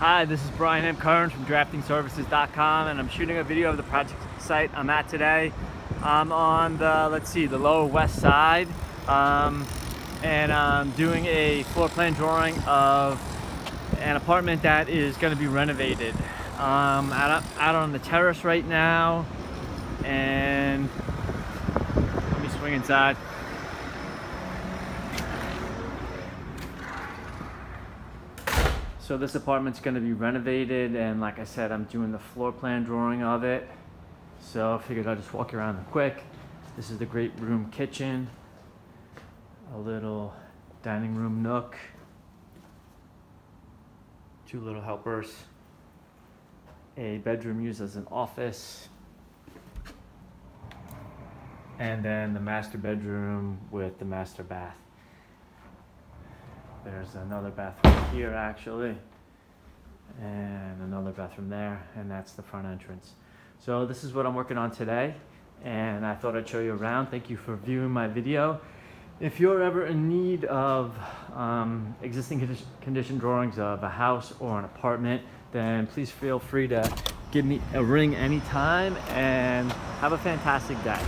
Hi, this is Brian M. Curran from draftingservices.com, and I'm shooting a video of the project site I'm at today. I'm on the lower west side, and I'm doing a floor plan drawing of an apartment that is going to be renovated. Out on the terrace right now, and let me swing inside. So this apartment's going to be renovated, and like I said, I'm doing the floor plan drawing of it. So I figured I'll just walk around quick. This is the great room kitchen, a little dining room nook, two little helpers, a bedroom used as an office, and then the master bedroom with the master bath. There's another bathroom here actually, and another bathroom there, and that's the front entrance. So this is what I'm working on today, and I thought I'd show you around. Thank you for viewing my video. If you're ever in need of existing condition drawings of a house or an apartment, then please feel free to give me a ring anytime, and have a fantastic day.